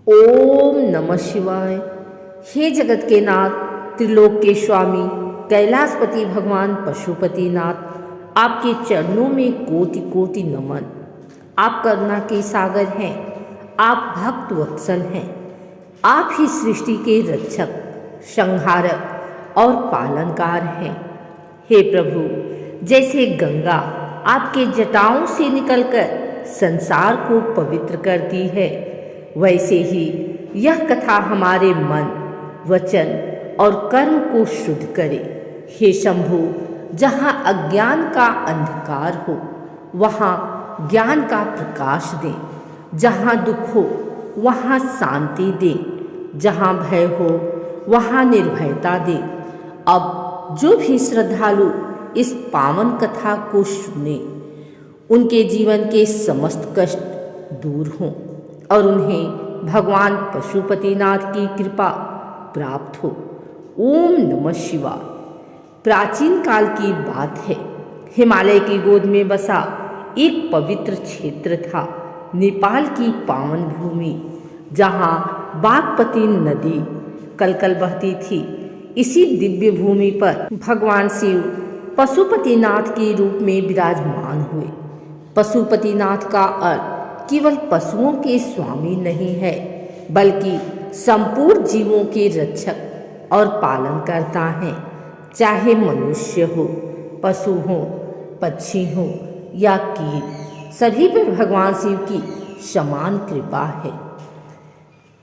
ओम नमः शिवाय। हे जगत के नाथ, त्रिलोक के स्वामी, कैलाशपति भगवान पशुपतिनाथ, आपके चरणों में कोटि कोटि नमन। आप करुणा के सागर हैं, आप भक्त वत्सल हैं। आप ही सृष्टि के रक्षक, संहारक और पालनकार हैं। हे प्रभु, जैसे गंगा आपके जटाओं से निकलकर संसार को पवित्र करती है, वैसे ही यह कथा हमारे मन, वचन और कर्म को शुद्ध करे। हे शंभु, जहाँ अज्ञान का अंधकार हो वहाँ ज्ञान का प्रकाश दे, जहाँ दुख हो वहाँ शांति दे, जहाँ भय हो वहाँ निर्भयता दे। अब जो भी श्रद्धालु इस पावन कथा को सुने, उनके जीवन के समस्त कष्ट दूर हों और उन्हें भगवान पशुपतिनाथ की कृपा प्राप्त हो। ओम नमः शिवाय। प्राचीन काल की बात है। हिमालय की गोद में बसा एक पवित्र क्षेत्र था, नेपाल की पावन भूमि, जहाँ बागमती नदी कलकल बहती थी। इसी दिव्य भूमि पर भगवान शिव पशुपतिनाथ के रूप में विराजमान हुए। पशुपतिनाथ का अर्थ केवल पशुओं के स्वामी नहीं है, बल्कि संपूर्ण जीवों के रक्षक और पालनकर्ता हैं। चाहे मनुष्य हो, पशु हो, पक्षी हो या कीट, सभी पर भगवान शिव की समान कृपा है।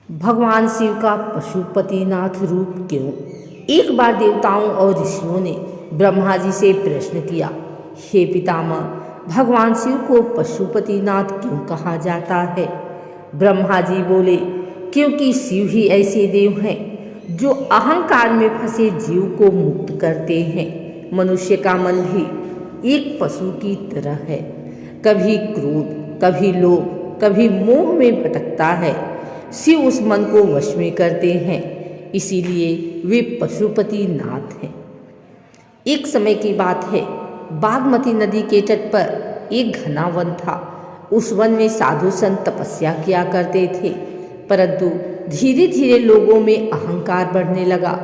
भगवान शिव का पशुपतिनाथ रूप क्यों? एक बार देवताओं और ऋषियों ने ब्रह्मा जी से प्रश्न किया, हे पितामह, भगवान शिव को पशुपतिनाथ क्यों कहा जाता है? ब्रह्मा जी बोले, क्योंकि शिव ही ऐसे देव हैं जो अहंकार में फंसे जीव को मुक्त करते हैं। मनुष्य का मन भी एक पशु की तरह है, कभी क्रोध, कभी लोभ, कभी मोह में भटकता है। शिव उस मन को वश में करते हैं, इसीलिए वे पशुपतिनाथ हैं। एक समय की बात है, बागमती नदी के तट पर एक घना वन था। उस वन में साधु संत तपस्या किया करते थे, परंतु धीरे धीरे लोगों में अहंकार बढ़ने लगा।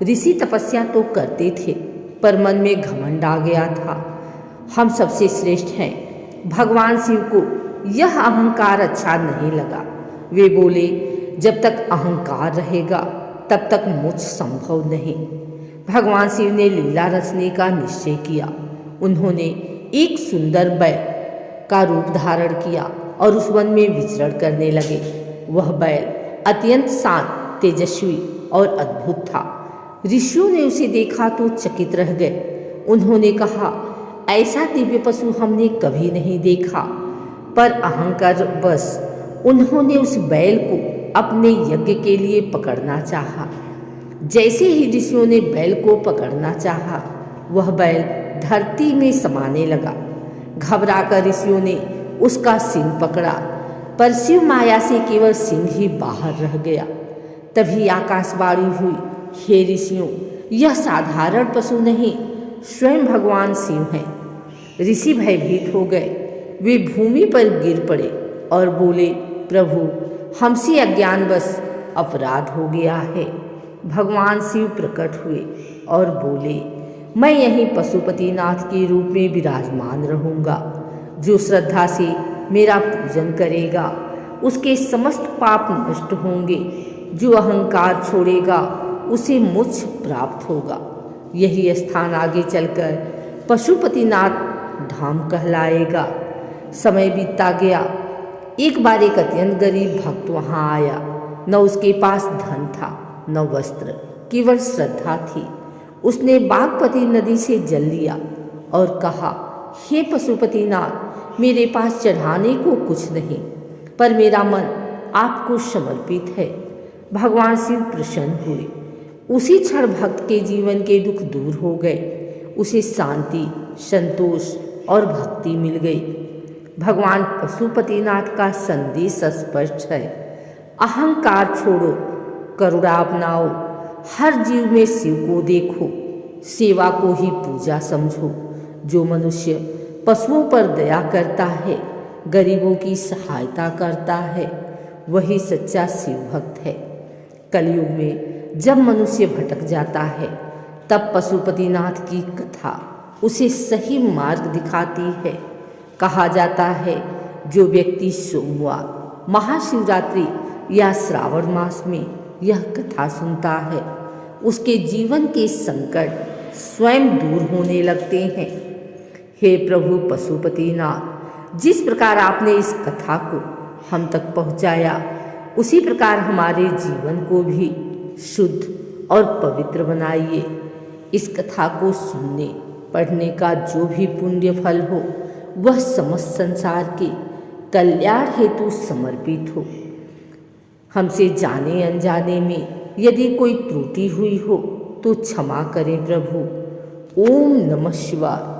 ऋषि तपस्या तो करते थे, पर मन में घमंड आ गया था। हम सबसे श्रेष्ठ हैं। भगवान शिव को यह अहंकार अच्छा नहीं लगा। वे बोले, जब तक अहंकार रहेगा तब तक मोक्ष संभव नहीं। भगवान शिव ने लीला रचने का निश्चय किया। उन्होंने एक सुंदर बैल का रूप धारण किया और उस वन में विचरण करने लगे। वह बैल अत्यंत शांत, तेजस्वी और अद्भुत था। ऋषियों ने उसे देखा तो चकित रह गए। उन्होंने कहा, ऐसा दिव्य पशु हमने कभी नहीं देखा। पर अहंकार बस उन्होंने उस बैल को अपने यज्ञ के लिए पकड़ना चाहा। जैसे ही ऋषियों ने बैल को पकड़ना चाहा, वह बैल धरती में समाने लगा। घबराकर ऋषियों ने उसका सींग पकड़ा, पर शिव माया से केवल सींग ही बाहर रह गया। तभी आकाशवाणी हुई, हे ऋषियों, यह साधारण पशु नहीं, स्वयं भगवान शिव हैं। ऋषि भयभीत हो गए। वे भूमि पर गिर पड़े और बोले, प्रभु, हमसे अज्ञानवश अपराध हो गया है। भगवान शिव प्रकट हुए और बोले, मैं यहीं पशुपतिनाथ के रूप में विराजमान रहूँगा। जो श्रद्धा से मेरा पूजन करेगा उसके समस्त पाप नष्ट होंगे। जो अहंकार छोड़ेगा उसे मोक्ष प्राप्त होगा। यही स्थान आगे चलकर पशुपतिनाथ धाम कहलाएगा। समय बीतता गया। एक बार एक अत्यंत गरीब भक्त वहाँ आया। न उसके पास धन था, न वस्त्र, केवल श्रद्धा थी। उसने बागमती नदी से जल लिया और कहा, हे पशुपतिनाथ, मेरे पास चढ़ाने को कुछ नहीं, पर मेरा मन आपको समर्पित है। भगवान शिव प्रसन्न हुए। उसी क्षण भक्त के जीवन के दुख दूर हो गए। उसे शांति, संतोष और भक्ति मिल गई। भगवान पशुपतिनाथ का संदेश स्पष्ट है, अहंकार छोड़ो, करुणा अपनाओ, हर जीव में शिव को देखो, सेवा को ही पूजा समझो। जो मनुष्य पशुओं पर दया करता है, गरीबों की सहायता करता है, वही सच्चा शिव भक्त है। कलयुग में जब मनुष्य भटक जाता है तब पशुपतिनाथ की कथा उसे सही मार्ग दिखाती है। कहा जाता है जो व्यक्ति सोमवार, महाशिवरात्रि या श्रावण मास में यह कथा सुनता है उसके जीवन के संकट स्वयं दूर होने लगते हैं। हे प्रभु पशुपतिनाथ, जिस प्रकार आपने इस कथा को हम तक पहुंचाया उसी प्रकार हमारे जीवन को भी शुद्ध और पवित्र बनाइए। इस कथा को सुनने पढ़ने का जो भी पुण्य फल हो वह समस्त संसार के कल्याण हेतु समर्पित हो। हमसे जाने अनजाने में यदि कोई त्रुटि हुई हो तो क्षमा करें प्रभु। ओम नमः शिवाय।